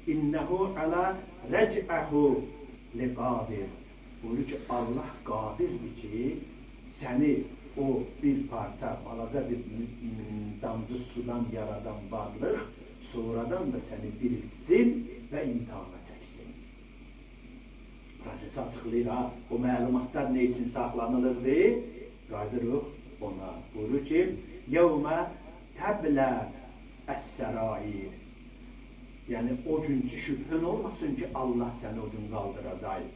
İnnehu ala rəc'əhu liqadir. Buyurur ki, Allah qadirdir ki, səni o bir parça, balaca bir damcı sudan yaradan varlıq, sonradan da səni dirilsin və imtihana çəksin. Prosesi açıqlayır ha, o məlumatlar ne için saxlanılırdı? Qaydırıq ona. Buyurur ki, yevmə təblə əs-sərair. Yəni o günkü şübhün olmasın ki, Allah səni o gün qaldıracaq.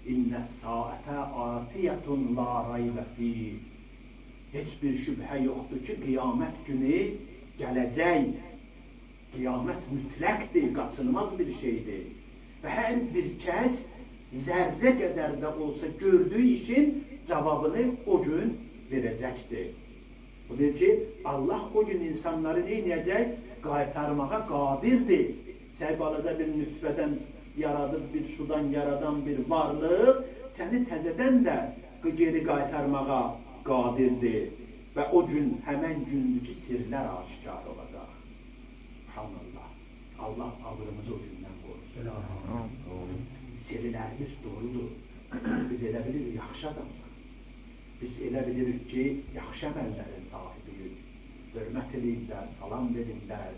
İnnəs-saətə atiyyətun la raybə fîh. Heç bir şübhə yoxdur ki, qiyamət günü gələcək. Qiyamət mütləqdir, qaçılmaz bir şeydir. Və hər bir kəs zərrə qədər də olsa gördüyü işin cavabını o gün verəcəkdir. O deyir ki, Allah o gün insanları neynəyəcək? Qaytarmağa qadirdir. Sən balaca bir nütfədən yaradıb, bir sudan yaradan bir varlıq, səni təzədən də geri qaytarmağa qadirdir. Və o gün, həmən gündür ki, sirlər aşikar olacaq. Subhanallah. Allah ağrımızı o gündən qorusun. Sirlərimiz doğrudur. Biz elə bilirik, yaxşı adamlar. Biz elə bilirik ki, yaxşı əməllərin sahibiyik. Hörmət edirlər, salam verirlər,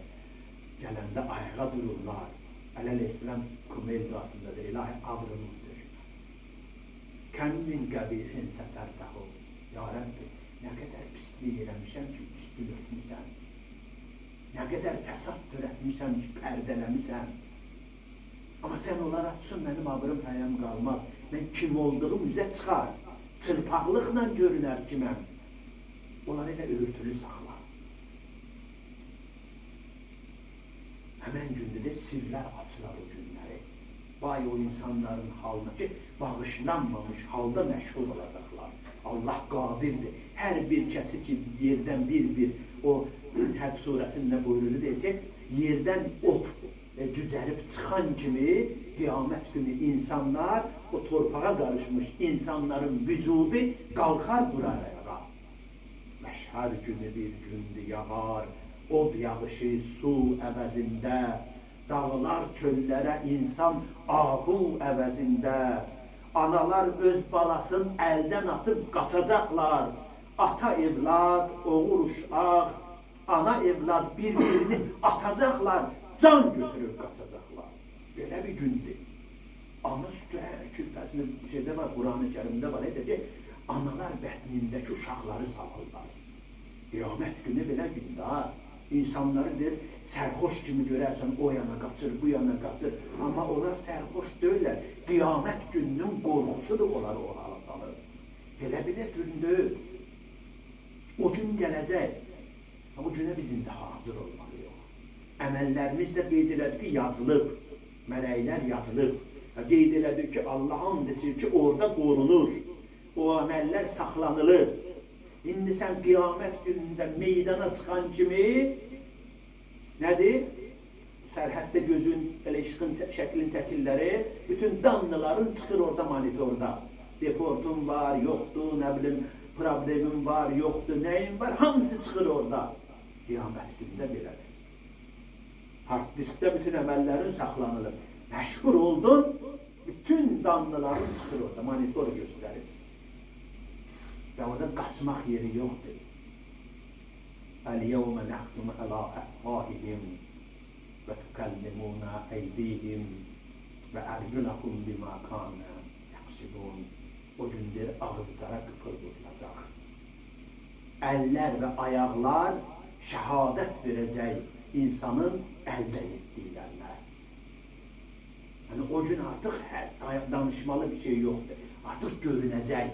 gələndə ayağa dururlar. Əleyhisselam Kumeyl duasındadır, ilahi ağrımız düşmə. Kəmmin qəbihin sətərtəhu. Ya Rabbi, nə qədər pislik eləmişəm ki, üstü örtmüsən. Nə qədər fəsad törətmişəm ki, pərdələmişəm. Amma sən onlara tutsun, mənim ağrım həyəm qalmaz. Mən kim olduğum üzə çıxar. Çırpaqlıqla görünər kiməm. Onları elə örtülü saxlar. Həmən gündə də sirlər açılar o günləri. Vay o insanların halına ki, bağışlanmamış halda məşğul olacaqlar. Allah qadirdir. Hər bir kəsi ki, yerdən bir o Həd surəsində buyurulur deyir ki, yerdən ot cücərib çıxan kimi qiyamət günü insanlar, o torpağa qarışmış insanların vücudu qalxar durar ayağa. Məşhər günü bir gündür yağar, od yağışı su əvəzində, dağlar çöllərə insan ahu əvəzində, analar öz balasını əldən atıb qaçacaqlar, ata evlad, oğul uşaq, ana evlad bir-birini atacaqlar, can götürüb qaçacaqlar. Belə bir gündür. Ana sütü hər külfəsində şeydə var, Quran-ı Kərimdə var, ki, analar bətnindəki uşaqları salırlar. Qiyamət günü belə gündə ha. İnsanları deyir, sərxoş kimi görərsən, o yana qaçır, bu yana qaçır. Amma onlar sərxoş deyirlər, qiyamət gününün qorxusudur onları o hala salır. Belə bir gündür. O gün gələcək. Bu günə biz indi hazır olmalıyıq. Əməllərimiz də qeyd elədik ki, yazılıb. Mələklər yazılıb. Qeyd elədik ki, Allah'ın deyir ki, orada qorunur. O əməllər saxlanılır. İndi sən qiyamət günündə meydana çıxan kimi nədir? Sərhəddə gözün, elə işqin şəklin təkilləri, bütün danlıların çıxır orada monitorda. Deportun var, yoxdur, nə bilim, problemin var, yoxdur, nəyin var, hamısı çıxır orada. Qiyamət günündə belədir. Hard diskdə bütün əməllərin saxlanılır. Məşhur oldun, bütün danlıların çıxır orada, monitor göstərir. Və orada qaçmaq yeri yoxdur. Əl-yevmə nəxtumu ələ əfvahihim və tükəllimuna əydihim və ərcüləhum bimə kanə yəqsibun. O gündür ağızlara qıfıl vurulacaq. Əllər və ayaqlar şəhadət verəcək insanın əldə etdiklərinə. Yəni o gün artıq danışmalı bir şey yoxdur. Artıq görünəcək.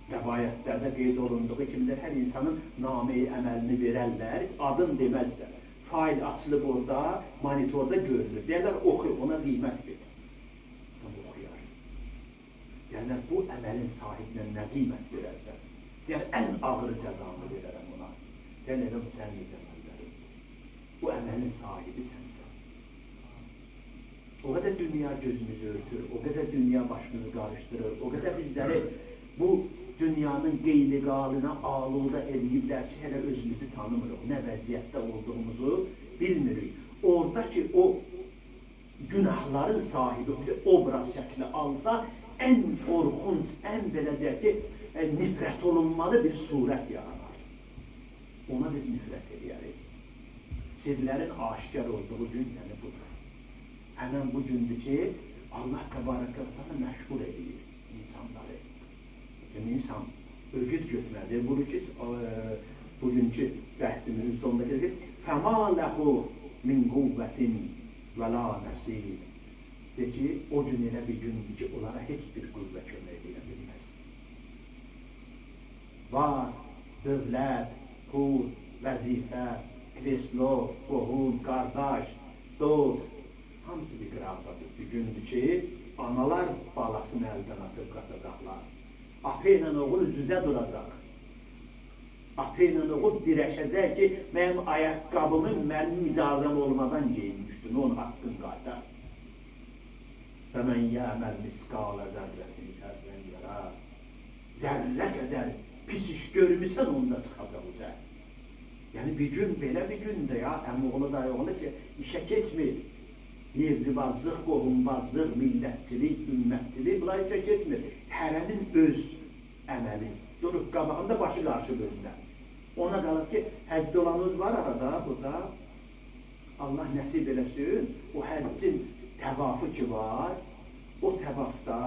Rəvayətlərdə qeyd olunduğu kimdir, hər insanın nameyi əməlini verərlər, adın deməzlər. Fail açılıb orada, monitorda görülür. Deyərlər, oxu, ona qiymət verir. Oxuyar. Deyərlər, bu əməlin sahibinə nə qiymət verərsən? Deyər, ən ağır cəzanı verərəm ona. Deyərlər, bu sənin əməllərin. Bu əməlin sahibi sənsən. O qədər dünya gözümüzü örtür, o qədər dünya başımızı qarışdırır, o qədər bizləri bu dünyanın qeyliqalına aluda ediblər ki, hələ özümüzü tanımırıq, nə vəziyyətdə olduğumuzu bilmirik. Oradakı o günahların sahibi bir obraz şəkli alsa, ən qorxunc, ən belə deyək ki, nifrət olunmalı bir surət yaranar. Ona biz nifrət edərik. Sirlərin aşikar olduğu gün, yəni budur. Həmən bu gündür ki, Allah təbarəkə və təala məşğul edir insanları. Yəni, insan ögüd götürməlidir. Bunu ki, bugünkü bəhsimizin sonunda gedir ki, فَمَا لَهُ مِنْ قُوَّةٍ وَلَا نَسِيرٍ. De ki, o gün elə bir gündür ki, onlara heç bir qüvvə kömək edə bilməz. Var, dövlət, pul, vəzifə, kreslo, qohum, qardaş, dost, hamısı bir qıraqdadır. Bir gündür ki, analar balasını əldən atıb qaçacaqlar. Ata ilə oğul üzüzə duracaq. Ata ilə oğul dirəşəcək ki, mənim ayaqqabımı mənim icazəm olmadan geyinmişdim, onun haqqın qaytar. فَمَنْ يَعْمَلْ مِسْقَالَ ذَرَّةٍ شَرًّا يَرَهُ. Zərrə qədər pis iş görmüsən, onda çıxacaq o zərr. Yəni bir gün belə bir gündə ya, əmoğlu dayıoğlu ki, işə keçmir. Yerlibazlıq, qohumbazlıq, millətçilik, ümmətçilik, bunlar işə keçmir. Hərənin öz əməli. Durub qabağında başı qarşı gözlə. Ona qalıb ki, həcd olanınız var arada, burada. Allah nəsib eləsin, o həccin təvafı ki var, o təvafda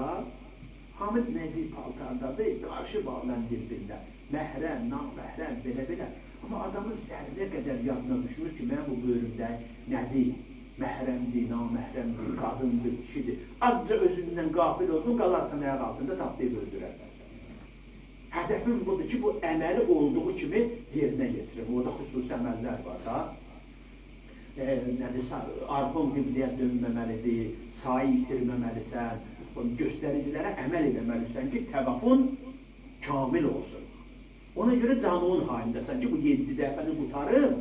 hamid nəzik paltardadır, qarşı bağlan bir-birlə. Məhrəm, naməhrəm, belə-belə. Amma adamın zərrə qədər yadına düşmür ki, mən bu bölümdə nədir? Məhrəmdir, naməhrəmdir, qadındır, kişidir. Azca özündən qafil oldun, qalarsan ayaq altında tapdayıb öldürərlər səni. Hədəfim budur ki, bu əməli olduğu kimi yerinə getirim. Orada xüsusi əməllər var da. Arxon qibləyə dönməməlidir, sayı itirməməlisən, göstəricilərə əməl eləməlisən ki, təvafun kamil olsun. Ona görə canının halindəsən ki, bu 7 dəfəni qutarım,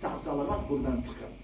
sağ-salamat buradan çıxım.